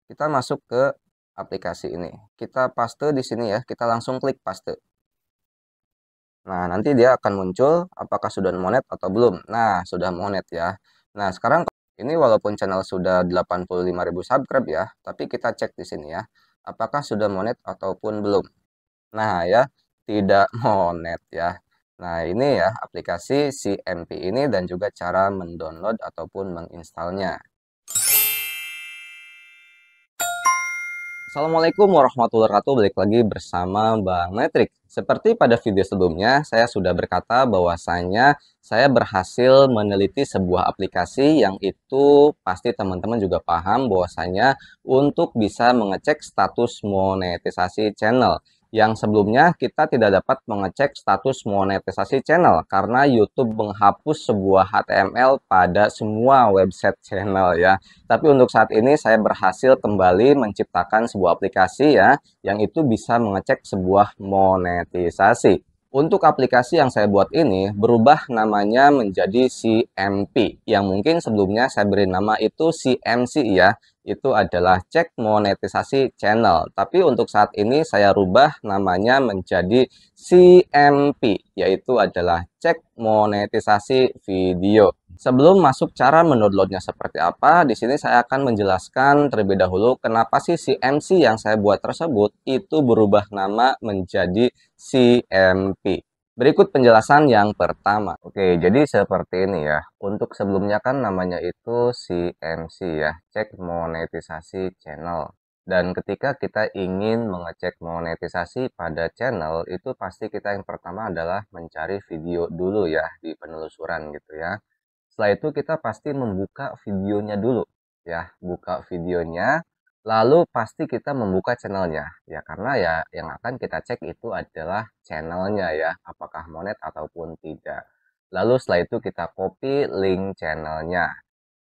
Kita masuk ke aplikasi ini. Kita paste di sini ya, kita langsung klik paste. Nah, nanti dia akan muncul apakah sudah monet atau belum. Nah, sudah monet ya. Nah, sekarang ini walaupun channel sudah 85.000 subscribe ya, tapi kita cek di sini ya, apakah sudah monet ataupun belum. Nah, ya, tidak monet ya. Nah, ini ya aplikasi si MP ini dan juga cara mendownload ataupun menginstalnya. Assalamualaikum warahmatullahi wabarakatuh. Balik lagi bersama Bang Metrik. Seperti pada video sebelumnya, saya sudah berkata bahwasanya saya berhasil meneliti sebuah aplikasi yang itu pasti teman-teman juga paham bahwasanya untuk bisa mengecek status monetisasi channel. Yang sebelumnya kita tidak dapat mengecek status monetisasi channel karena YouTube menghapus sebuah HTML pada semua website channel ya. Tapi untuk saat ini saya berhasil kembali menciptakan sebuah aplikasi ya, yang itu bisa mengecek sebuah monetisasi. Untuk aplikasi yang saya buat ini berubah namanya menjadi CMP, yang mungkin sebelumnya saya beri nama itu CMC ya, itu adalah cek monetisasi channel. Tapi untuk saat ini saya rubah namanya menjadi CMP, yaitu adalah cek monetisasi video. Sebelum masuk cara mendownloadnya seperti apa, di sini saya akan menjelaskan terlebih dahulu kenapa sih CMC yang saya buat tersebut itu berubah nama menjadi CMP. Berikut penjelasan yang pertama. Oke, jadi seperti ini ya. Untuk sebelumnya kan namanya itu CMC ya, cek monetisasi channel. Dan ketika kita ingin mengecek monetisasi pada channel, itu pasti kita yang pertama adalah mencari video dulu ya di penelusuran gitu ya. Setelah itu kita pasti membuka videonya dulu ya, buka videonya, lalu pasti kita membuka channelnya ya, karena ya yang akan kita cek itu adalah channelnya ya, apakah monet ataupun tidak. Lalu setelah itu kita copy link channelnya,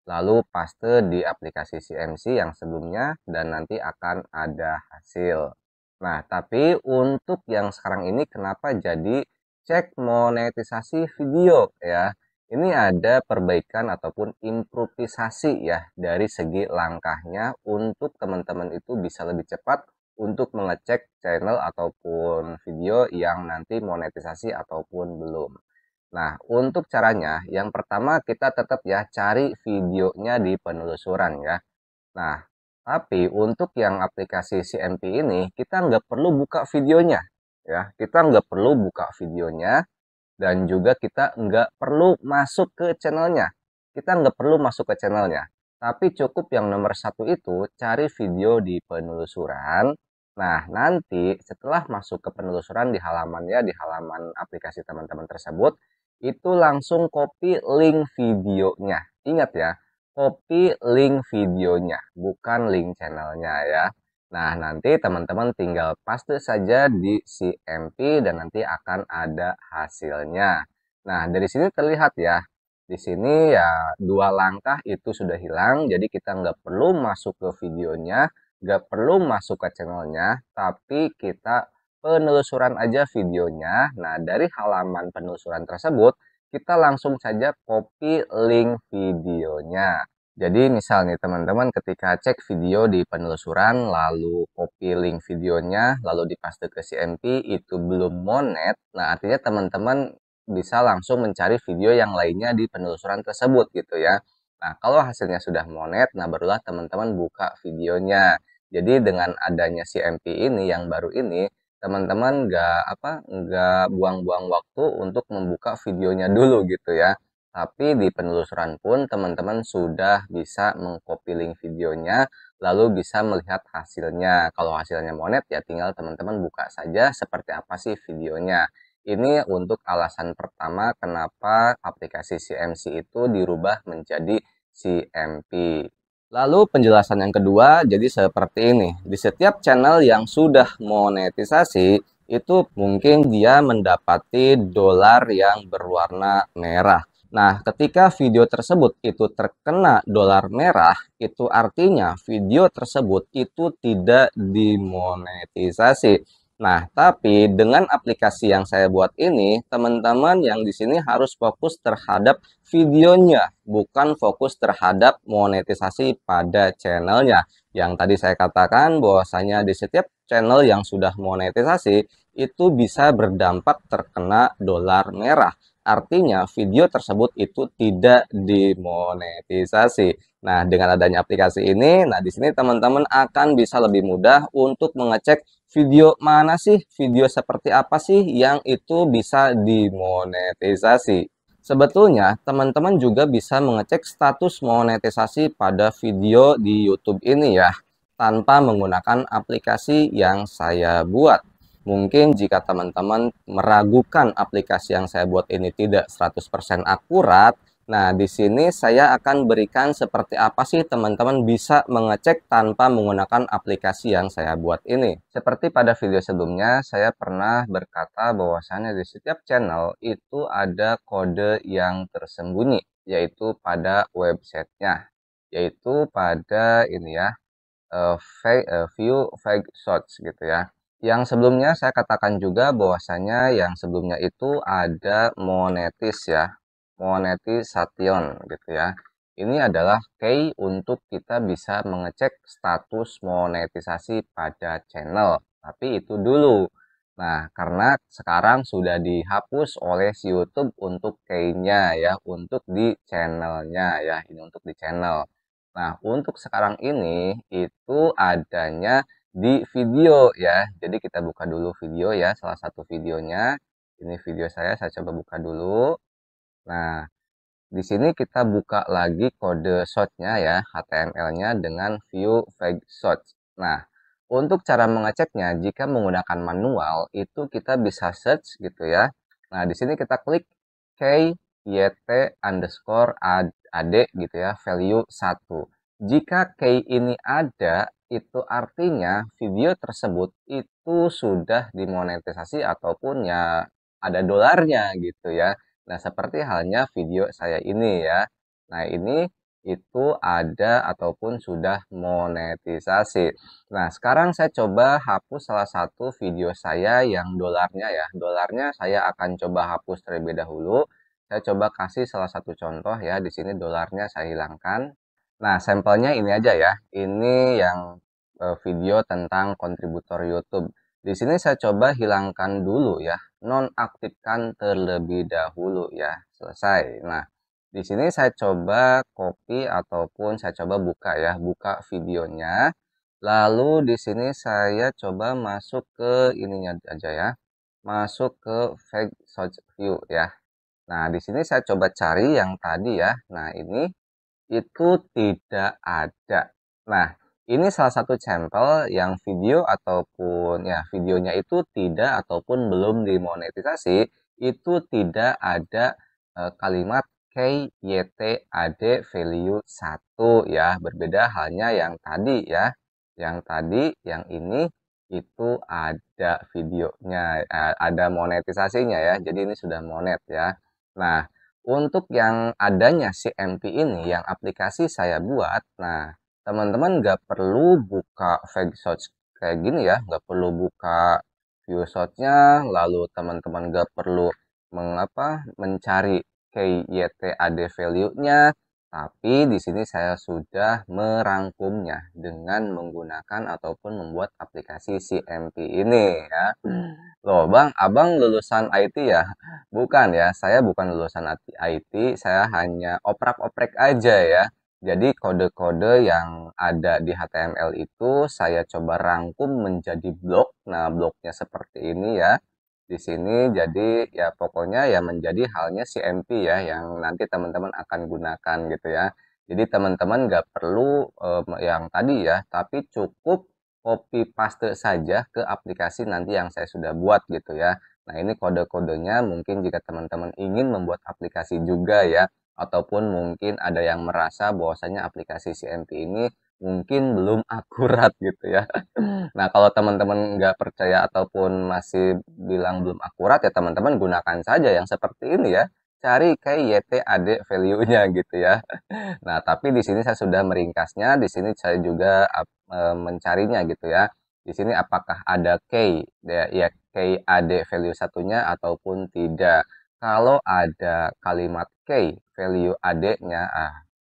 lalu paste di aplikasi CMC yang sebelumnya dan nanti akan ada hasil. Nah, tapi untuk yang sekarang ini kenapa jadi cek monetisasi video ya? Ini ada perbaikan ataupun improvisasi ya dari segi langkahnya untuk teman-teman itu bisa lebih cepat untuk mengecek channel ataupun video yang nanti monetisasi ataupun belum. Nah, untuk caranya, yang pertama kita tetap ya cari videonya di penelusuran ya. Nah, tapi untuk yang aplikasi CMP ini, kita nggak perlu buka videonya ya. Kita nggak perlu buka videonya dan juga kita nggak perlu masuk ke channelnya. Kita nggak perlu masuk ke channelnya. Tapi cukup yang nomor satu itu cari video di penelusuran. Nah, nanti setelah masuk ke penelusuran di halamannya, di halaman aplikasi teman-teman tersebut, itu langsung copy link videonya. Ingat ya, copy link videonya, bukan link channelnya ya. Nah, nanti teman-teman tinggal paste saja di CMP dan nanti akan ada hasilnya. Nah, dari sini terlihat ya, di sini ya dua langkah itu sudah hilang, jadi kita nggak perlu masuk ke videonya, nggak perlu masuk ke channelnya, tapi kita penelusuran aja videonya. Nah, dari halaman penelusuran tersebut, kita langsung saja copy link videonya. Jadi misal nih teman-teman ketika cek video di penelusuran lalu copy link videonya lalu dipaste ke CMP itu belum monet. Nah, artinya teman-teman bisa langsung mencari video yang lainnya di penelusuran tersebut gitu ya. Nah, kalau hasilnya sudah monet, nah barulah teman-teman buka videonya. Jadi dengan adanya CMP ini yang baru ini, teman-teman nggak buang-buang waktu untuk membuka videonya dulu gitu ya. Tapi di penelusuran pun teman-teman sudah bisa mengcopy link videonya, lalu bisa melihat hasilnya. Kalau hasilnya monet ya tinggal teman-teman buka saja seperti apa sih videonya. Ini untuk alasan pertama kenapa aplikasi CMC itu dirubah menjadi CMP. Lalu penjelasan yang kedua jadi seperti ini. Di setiap channel yang sudah monetisasi, itu mungkin dia mendapati dolar yang berwarna merah. Nah, ketika video tersebut itu terkena dolar merah, itu artinya video tersebut itu tidak dimonetisasi. Nah, tapi dengan aplikasi yang saya buat ini, teman-teman yang di sini harus fokus terhadap videonya, bukan fokus terhadap monetisasi pada channelnya. Yang tadi saya katakan bahwasanya di setiap channel yang sudah monetisasi, itu bisa berdampak terkena dolar merah. Artinya video tersebut itu tidak dimonetisasi. Nah, dengan adanya aplikasi ini, nah di sini teman-teman akan bisa lebih mudah untuk mengecek video mana sih, video seperti apa sih yang itu bisa dimonetisasi. Sebetulnya, teman-teman juga bisa mengecek status monetisasi pada video di YouTube ini ya, tanpa menggunakan aplikasi yang saya buat. Mungkin jika teman-teman meragukan aplikasi yang saya buat ini tidak 100% akurat, nah, di sini saya akan berikan seperti apa sih teman-teman bisa mengecek tanpa menggunakan aplikasi yang saya buat ini. Seperti pada video sebelumnya, saya pernah berkata bahwasannya di setiap channel itu ada kode yang tersembunyi, yaitu pada websitenya, yaitu pada ini ya, view fake shorts gitu ya. Yang sebelumnya saya katakan juga bahwasanya yang sebelumnya itu ada monetis ya, monetisation gitu ya. Ini adalah key untuk kita bisa mengecek status monetisasi pada channel. Tapi itu dulu. Nah, karena sekarang sudah dihapus oleh si YouTube untuk key-nya ya, untuk di channelnya ya, ini untuk di channel. Nah, untuk sekarang ini itu adanya di video ya. Jadi kita buka dulu video ya, salah satu videonya. Ini video saya coba buka dulu. Nah, di sini kita buka lagi kode shot-nya ya, HTML-nya dengan view fake shots. Nah, untuk cara mengeceknya, jika menggunakan manual, itu kita bisa search gitu ya. Nah, di sini kita klik kyt underscore ad gitu ya, value 1. Jika key ini ada, itu artinya video tersebut itu sudah dimonetisasi ataupun ya ada dolarnya gitu ya. Nah, seperti halnya video saya ini ya. Nah, ini itu ada ataupun sudah monetisasi. Nah, sekarang saya coba hapus salah satu video saya yang dolarnya ya. Dolarnya saya akan coba hapus terlebih dahulu. Saya coba kasih salah satu contoh ya. Di sini dolarnya saya hilangkan. Nah, sampelnya ini aja ya. Ini yang video tentang kontributor YouTube. Di sini saya coba hilangkan dulu ya, nonaktifkan terlebih dahulu ya. Selesai. Nah, di sini saya coba copy ataupun saya coba buka ya, buka videonya. Lalu di sini saya coba masuk ke ininya aja ya. Masuk ke fake search view ya. Nah, di sini saya coba cari yang tadi ya. Nah, ini itu tidak ada. Nah, ini salah satu sampel yang video ataupun ya videonya itu tidak ataupun belum dimonetisasi, itu tidak ada kalimat KYTAD value 1 ya. Berbeda halnya yang tadi ya. Yang tadi, yang ini itu ada videonya, ada monetisasinya ya. Jadi ini sudah monet ya. Nah, untuk yang adanya CMP ini, yang aplikasi saya buat, nah teman-teman nggak perlu buka fake search kayak gini ya, nggak perlu buka view search-nya, lalu teman-teman nggak perlu mencari KYTAD value-nya, tapi di sini saya sudah merangkumnya dengan menggunakan ataupun membuat aplikasi CMP ini ya. Loh Bang, Abang lulusan IT ya? Bukan ya, saya bukan lulusan IT, saya hanya oprek-oprek aja ya. Jadi kode-kode yang ada di HTML itu saya coba rangkum menjadi blok. Nah, bloknya seperti ini ya. Di sini jadi ya pokoknya ya menjadi halnya CMP ya yang nanti teman-teman akan gunakan gitu ya. Jadi teman-teman nggak perlu yang tadi ya, tapi cukup copy paste saja ke aplikasi nanti yang saya sudah buat gitu ya. Nah, ini kode-kodenya mungkin jika teman-teman ingin membuat aplikasi juga ya, ataupun mungkin ada yang merasa bahwasanya aplikasi CMP ini mungkin belum akurat gitu ya. Nah, kalau teman-teman nggak percaya ataupun masih bilang belum akurat ya teman-teman gunakan saja yang seperti ini ya. Cari kayak YTAD value-nya gitu ya. Nah, tapi di sini saya sudah meringkasnya, di sini saya juga mencarinya gitu ya. Di sini apakah ada key, ya key AD value satunya ataupun tidak. Kalau ada kalimat key value AD-nya,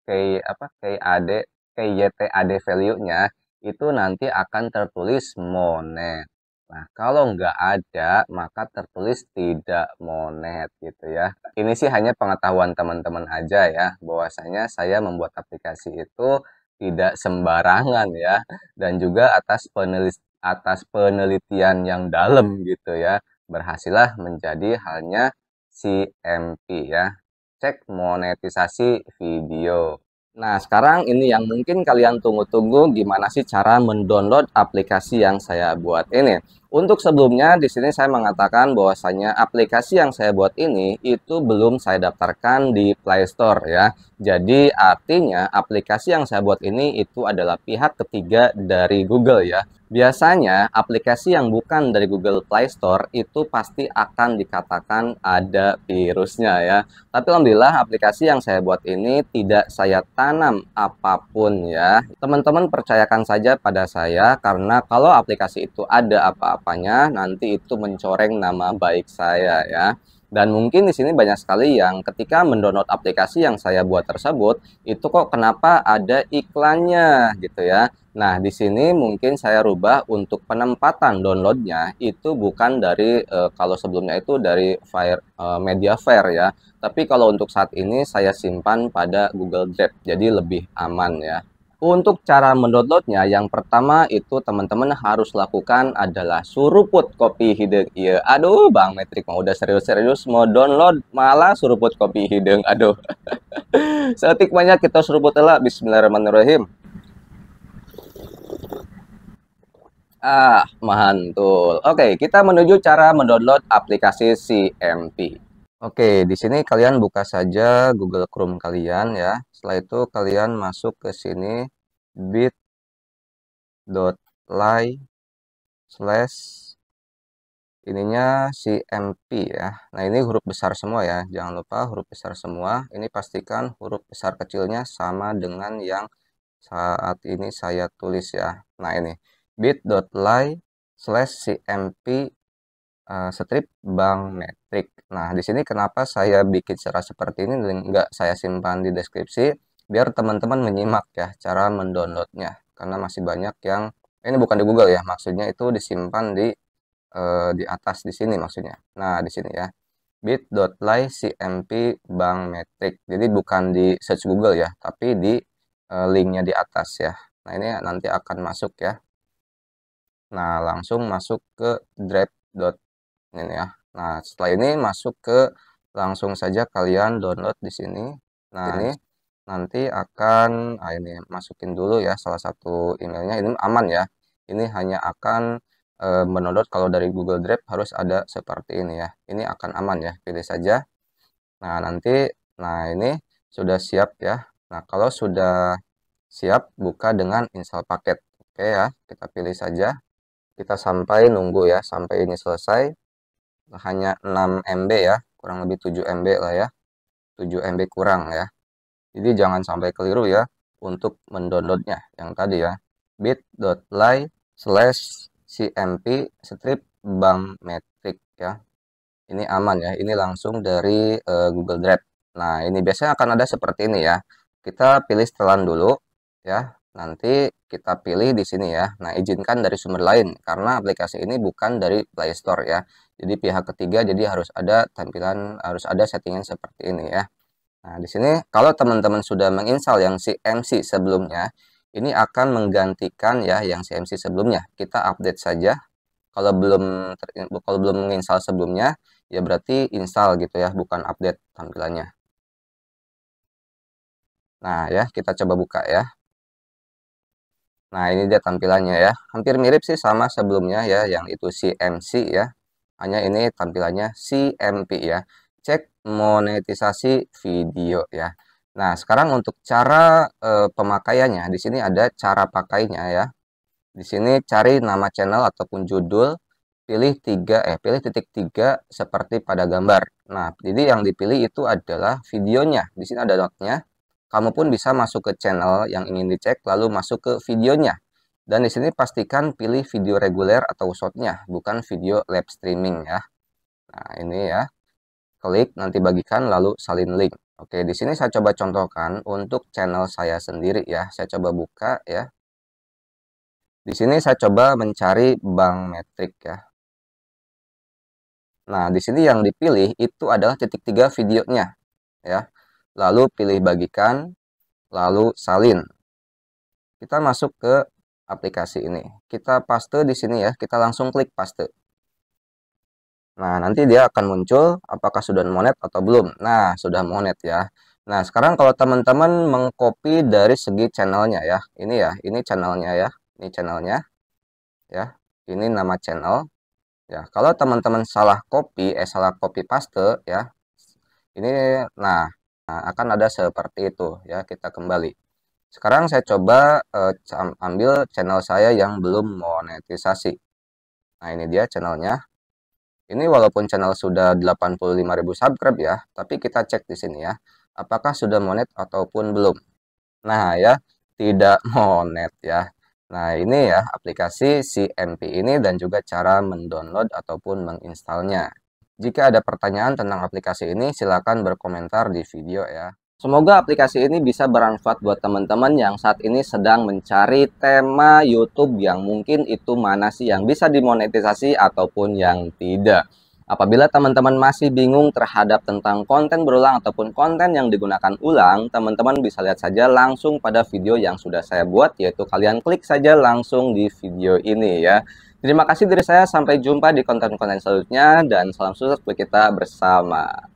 key apa key AD, key YTAD value-nya itu nanti akan tertulis monet. Nah, kalau nggak ada, maka tertulis tidak monet gitu ya. Ini sih hanya pengetahuan teman-teman aja ya, bahwasanya saya membuat aplikasi itu tidak sembarangan ya, dan juga atas penelitian yang dalam gitu ya, berhasillah menjadi halnya CMP ya, cek monetisasi video. Nah, sekarang ini yang mungkin kalian tunggu-tunggu, gimana sih cara mendownload aplikasi yang saya buat ini. Untuk sebelumnya, di sini saya mengatakan bahwasanya aplikasi yang saya buat ini itu belum saya daftarkan di Play Store ya. Jadi artinya aplikasi yang saya buat ini itu adalah pihak ketiga dari Google ya. Biasanya aplikasi yang bukan dari Google Play Store itu pasti akan dikatakan ada virusnya ya. Tapi alhamdulillah aplikasi yang saya buat ini tidak saya tanam apapun ya. Teman-teman percayakan saja pada saya, karena kalau aplikasi itu ada apa-apanya nanti itu mencoreng nama baik saya ya. Dan mungkin di sini banyak sekali yang ketika mendownload aplikasi yang saya buat tersebut, itu kok kenapa ada iklannya gitu ya. Nah, di sini mungkin saya rubah untuk penempatan downloadnya itu bukan dari kalau sebelumnya itu dari Mediafire ya. Tapi kalau untuk saat ini saya simpan pada Google Drive, jadi lebih aman ya. Untuk cara mendownloadnya, yang pertama itu teman-teman harus lakukan adalah suruput kopi hidung. Iya, aduh Bang Metrik mau udah serius-serius mau download malah suruput kopi hidung. Aduh. Setik banyak kita suruput lah. Bismillahirrahmanirrahim. Mantul. Oke, kita menuju cara mendownload aplikasi CMP. Oke, di sini kalian buka saja Google Chrome kalian ya. Setelah itu kalian masuk ke sini bit.ly slash ininya CMP ya. Nah, ini huruf besar semua ya. Jangan lupa huruf besar semua. Ini pastikan huruf besar kecilnya sama dengan yang saat ini saya tulis ya. Nah, ini bit.ly slash CMP strip Bank Metrik. Nah, di sini kenapa saya bikin cara seperti ini dan nggak saya simpan di deskripsi, biar teman-teman menyimak ya cara mendownloadnya. Karena masih banyak yang, ini bukan di Google ya, maksudnya itu disimpan di atas di sini maksudnya. Nah, di sini ya, bit.ly CMP Bank Metrik. Jadi bukan di search Google ya, tapi di linknya di atas ya. Nah, ini nanti akan masuk ya. Nah, langsung masuk ke drive ini ya. Nah, setelah ini masuk ke langsung saja kalian download di sini. Nah, ini nanti akan ini masukin dulu ya salah satu emailnya. Ini aman ya. Ini hanya akan mendownload, kalau dari Google Drive harus ada seperti ini ya. Ini akan aman ya. Pilih saja. Nah, nanti ini sudah siap ya. Nah, kalau sudah siap, buka dengan install paket. Oke ya, kita pilih saja. Kita sampai nunggu ya sampai ini selesai. Hanya 6 MB ya, kurang lebih 7 MB lah ya, 7 MB kurang ya. Jadi jangan sampai keliru ya untuk mendownloadnya yang tadi ya, bit.ly slash cmp strip Bank Metrik ya. Ini aman ya, ini langsung dari Google Drive. Nah, ini biasanya akan ada seperti ini ya. Kita pilih setelan dulu ya. Nanti kita pilih di sini ya. Nah, izinkan dari sumber lain karena aplikasi ini bukan dari Play Store ya. Jadi pihak ketiga, jadi harus ada tampilan, harus ada settingan seperti ini ya. Nah, di sini kalau teman-teman sudah menginstal yang CMC sebelumnya, ini akan menggantikan ya yang CMC sebelumnya. Kita update saja. Kalau belum menginstal sebelumnya, ya berarti install gitu ya, bukan update tampilannya. Nah, ya kita coba buka ya. Nah, ini dia tampilannya ya. Hampir mirip sih sama sebelumnya ya, yang itu CMC ya. Hanya ini tampilannya CMP ya. Cek monetisasi video ya. Nah, sekarang untuk cara pemakaiannya, di sini ada cara pakainya ya. Di sini cari nama channel ataupun judul, pilih pilih titik 3 seperti pada gambar. Nah, jadi yang dipilih itu adalah videonya. Di sini ada notnya. Kamu pun bisa masuk ke channel yang ingin dicek, lalu masuk ke videonya. Dan di sini pastikan pilih video reguler atau short-nya, bukan video live streaming ya. Nah, ini ya. Klik, nanti bagikan, lalu salin link. Oke, di sini saya coba contohkan untuk channel saya sendiri ya. Saya coba buka ya. Di sini saya coba mencari Bank Metrik ya. Nah, di sini yang dipilih itu adalah titik 3 videonya ya. Lalu pilih bagikan, lalu salin. Kita masuk ke aplikasi ini. Kita paste di sini ya. Kita langsung klik paste. Nah, nanti dia akan muncul apakah sudah monet atau belum. Nah, sudah monet ya. Nah, sekarang kalau teman-teman mengcopy dari segi channelnya ya. Ini ya, ini channelnya ya. Ini channelnya ya. Ini nama channel. Ya, kalau teman-teman salah copy paste ya. Ini nah, akan ada seperti itu ya. Kita kembali. Sekarang saya coba ambil channel saya yang belum monetisasi. Nah, ini dia channelnya. Ini walaupun channel sudah 85.000 subscribe ya, tapi kita cek di sini ya. Apakah sudah monet ataupun belum. Nah ya, tidak monet ya. Nah ini ya aplikasi CMP ini dan juga cara mendownload ataupun menginstalnya. Jika ada pertanyaan tentang aplikasi ini, silakan berkomentar di video ya. Semoga aplikasi ini bisa bermanfaat buat teman-teman yang saat ini sedang mencari tema YouTube yang mungkin itu mana sih yang bisa dimonetisasi ataupun yang tidak. Apabila teman-teman masih bingung terhadap tentang konten berulang ataupun konten yang digunakan ulang, teman-teman bisa lihat saja langsung pada video yang sudah saya buat, yaitu kalian klik saja langsung di video ini ya. Terima kasih dari saya, sampai jumpa di konten-konten selanjutnya dan salam sukses buat kita bersama.